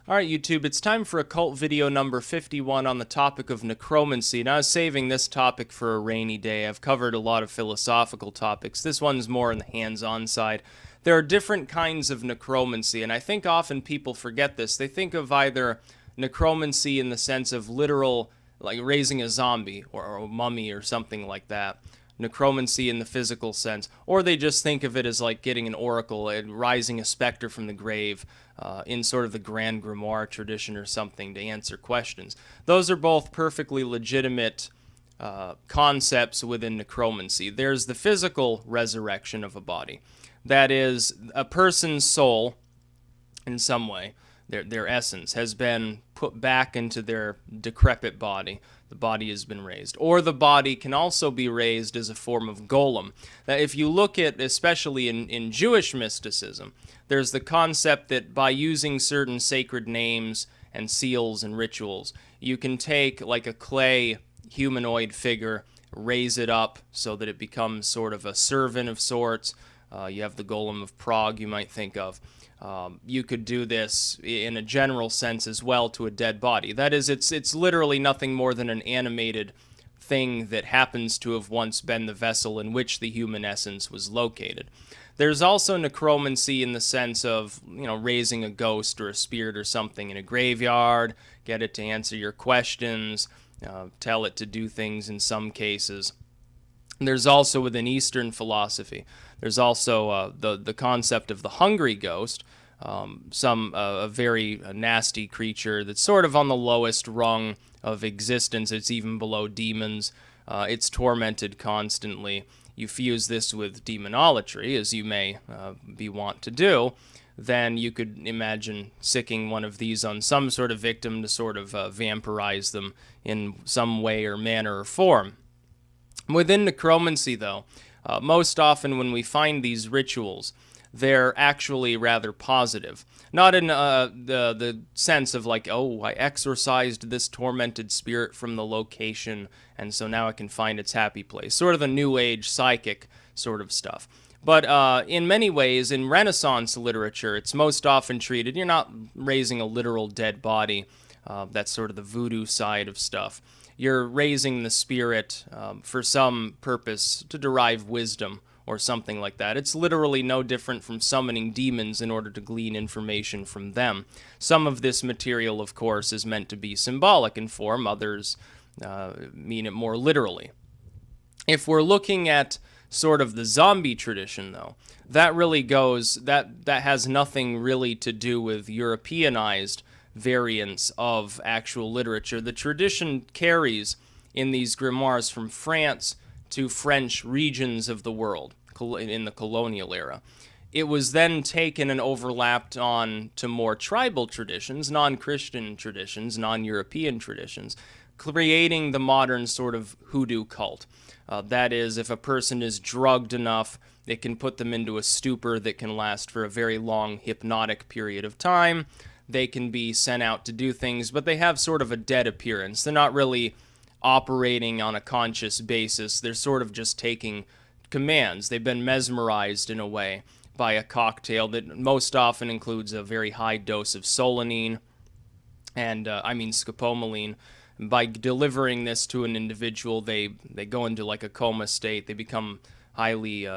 Alright YouTube, it's time for Occult video number 51 on the topic of necromancy. Now I was saving this topic for a rainy day. I've covered a lot of philosophical topics. This one's more on the hands-on side. There are different kinds of necromancy, and I think often people forget this. They think of either necromancy in the sense of literal, like raising a zombie or a mummy or something like that. Necromancy in the physical sense, or they just think of it as like getting an oracle and rising a specter from the grave in sort of the Grand Grimoire tradition or something to answer questions. Those are both perfectly legitimate concepts within necromancy. There's the physical resurrection of a body. That is, a person's soul, in some way, their essence, has been put back into their decrepit body. The body has been raised. Or the body can also be raised as a form of golem. Now, if you look at, especially in Jewish mysticism, there's the concept that by using certain sacred names and seals and rituals, you can take like a clay humanoid figure, raise it up so that it becomes sort of a servant of sorts. You have the Golem of Prague you might think of. You could do this in a general sense as well to a dead body. That is, it's literally nothing more than an animated thing that happens to have once been the vessel in which the human essence was located. There's also necromancy in the sense of, raising a ghost or a spirit or something in a graveyard, get it to answer your questions, tell it to do things in some cases. There's also, within Eastern philosophy, there's also the concept of the hungry ghost, a very nasty creature that's sort of on the lowest rung of existence. It's even below demons. It's tormented constantly. You fuse this with demonolatry, as you may be wont to do, then you could imagine sicking one of these on some sort of victim to sort of vampirize them in some way or manner or form. Within necromancy, though, most often when we find these rituals, they're actually rather positive. Not in the sense of like, oh, I exorcised this tormented spirit from the location, and so now I can find its happy place. Sort of the New Age psychic sort of stuff. But in many ways, in Renaissance literature, it's most often treated, you're not raising a literal dead body. That's sort of the voodoo side of stuff. You're raising the spirit for some purpose to derive wisdom or something like that. It's literally no different from summoning demons in order to glean information from them. Some of this material, of course, is meant to be symbolic in form. Others mean it more literally. If we're looking at sort of the zombie tradition, though, that really goes, that has nothing really to do with Europeanized variants of actual literature. The tradition carries in these grimoires from France to French regions of the world in the colonial era. It was then taken and overlapped on to more tribal traditions, non-Christian traditions, non-European traditions, creating the modern sort of hoodoo cult. That is, if a person is drugged enough, it can put them into a stupor that can last for a very long hypnotic period of time. They can be sent out to do things, but they have sort of a dead appearance. They're not really operating on a conscious basis. They're sort of just taking commands. They've been mesmerized in a way by a cocktail that most often includes a very high dose of solanine and, scopolamine. By delivering this to an individual, they go into like a coma state. They become highly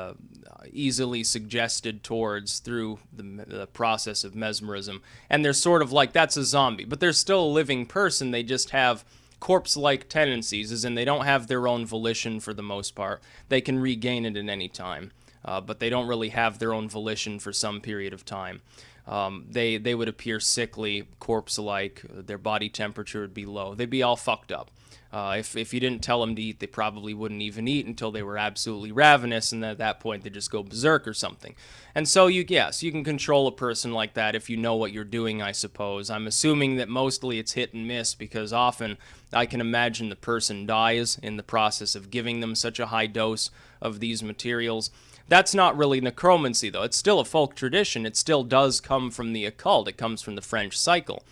easily suggested towards through the process of mesmerism. And they're sort of like, that's a zombie, but they're still a living person. They just have corpse-like tendencies, as in they don't have their own volition for the most part. They can regain it at any time, but they don't really have their own volition for some period of time. They would appear sickly, corpse-like. Their body temperature would be low. They'd be all fucked up. If you didn't tell them to eat, they probably wouldn't even eat until they were absolutely ravenous, and at that point they just go berserk or something. And so you can control a person like that if you know what you're doing, I suppose. I'm assuming that mostly it's hit and miss, because often I can imagine the person dies in the process of giving them such a high dose of these materials. That's not really necromancy, though. It's still a folk tradition. It still does come from the occult. It comes from the French cycle.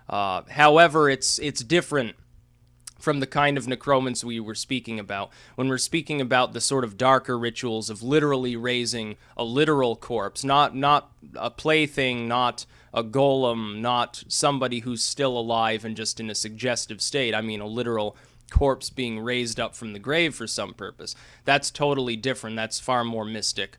However, it's different from the kind of necromancy we were speaking about. When we're speaking about the sort of darker rituals of literally raising a literal corpse, not a plaything, not a golem, not somebody who's still alive and just in a suggestive state. I mean a literal corpse being raised up from the grave for some purpose. That's totally different. That's far more mystic.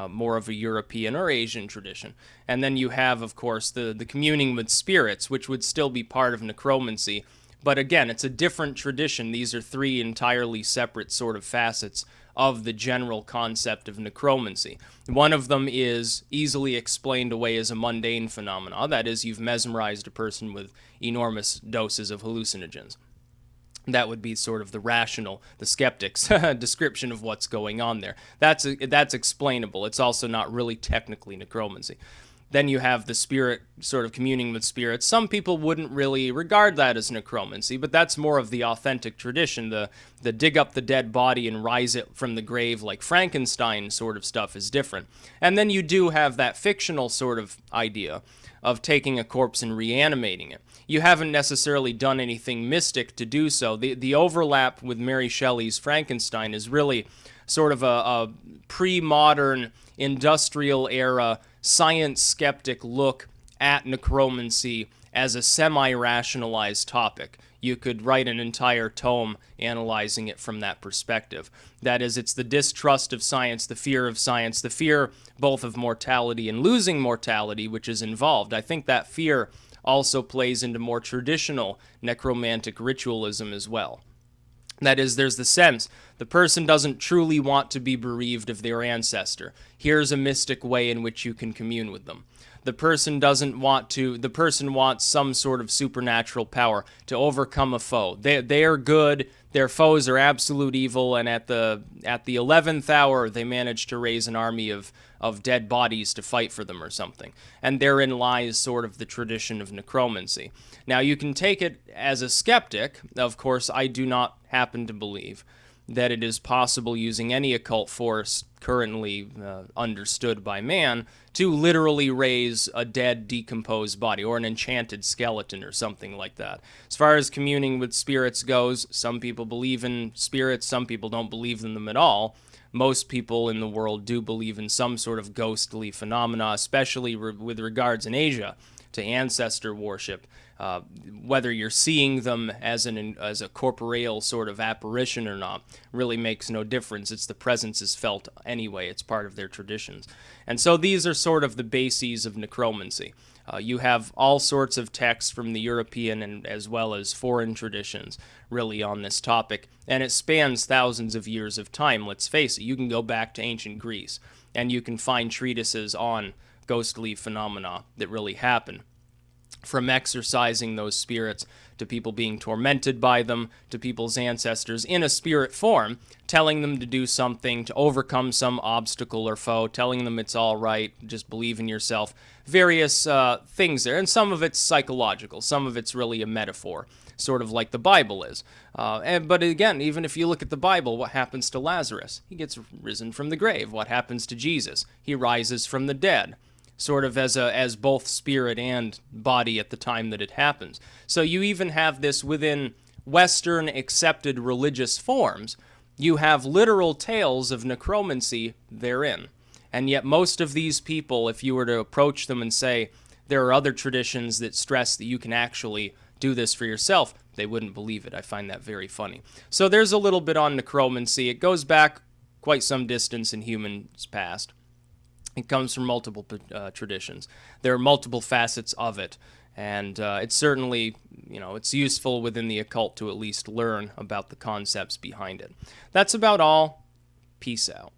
More of a European or Asian tradition. And then you have, of course, the communing with spirits, which would still be part of necromancy. But again, it's a different tradition. These are three entirely separate sort of facets of the general concept of necromancy. One of them is easily explained away as a mundane phenomenon. That is, you've mesmerized a person with enormous doses of hallucinogens. That would be sort of the rational, the skeptic's description of what's going on there. That's explainable. It's also not really technically necromancy. Then you have the spirit sort of communing with spirits. Some people wouldn't really regard that as necromancy, but that's more of the authentic tradition. The dig up the dead body and rise it from the grave like Frankenstein sort of stuff is different. And then you do have that fictional sort of idea of taking a corpse and reanimating it. You haven't necessarily done anything mystic to do so. The overlap with Mary Shelley's Frankenstein is really sort of a pre-modern industrial era science skeptic look at necromancy as a semi-rationalized topic. You could write an entire tome analyzing it from that perspective. That is, it's the distrust of science, the fear both of mortality and losing mortality, which is involved. I think that fear also plays into more traditional necromantic ritualism as well. That is, there's the sense the person doesn't truly want to be bereaved of their ancestor. Here's a mystic way in which you can commune with them. The person wants some sort of supernatural power to overcome a foe. They are good, their foes are absolute evil, and at the 11th hour they manage to raise an army of dead bodies to fight for them or something. And therein lies sort of the tradition of necromancy. Now you can take it as a skeptic. Of course, I do not happen to believe that it is possible using any occult force currently understood by man to literally raise a dead, decomposed body or an enchanted skeleton or something like that. As far as communing with spirits goes, some people believe in spirits, some people don't believe in them at all. Most people in the world do believe in some sort of ghostly phenomena, especially with regards in Asia to ancestor worship. Whether you're seeing them as a corporeal sort of apparition or not really makes no difference. It's the presence is felt anyway. It's part of their traditions. And so these are sort of the bases of necromancy. You have all sorts of texts from the European and as well as foreign traditions really on this topic, and it spans thousands of years of time. Let's face it, you can go back to ancient Greece and you can find treatises on ghostly phenomena that really happen. From exorcising those spirits to people being tormented by them, to people's ancestors in a spirit form, telling them to do something, to overcome some obstacle or foe, telling them it's all right, just believe in yourself. Various things there, and some of it's psychological, some of it's really a metaphor, sort of like the Bible is. But again, even if you look at the Bible, what happens to Lazarus? He gets risen from the grave. What happens to Jesus? He rises from the dead, sort of as both spirit and body at the time that it happens. So you even have this within Western accepted religious forms. You have literal tales of necromancy therein. And yet most of these people, if you were to approach them and say, there are other traditions that stress that you can actually do this for yourself, they wouldn't believe it. I find that very funny. So there's a little bit on necromancy. It goes back quite some distance in humans past. It comes from multiple traditions. There are multiple facets of it, and it's certainly, it's useful within the occult to at least learn about the concepts behind it. That's about all. Peace out.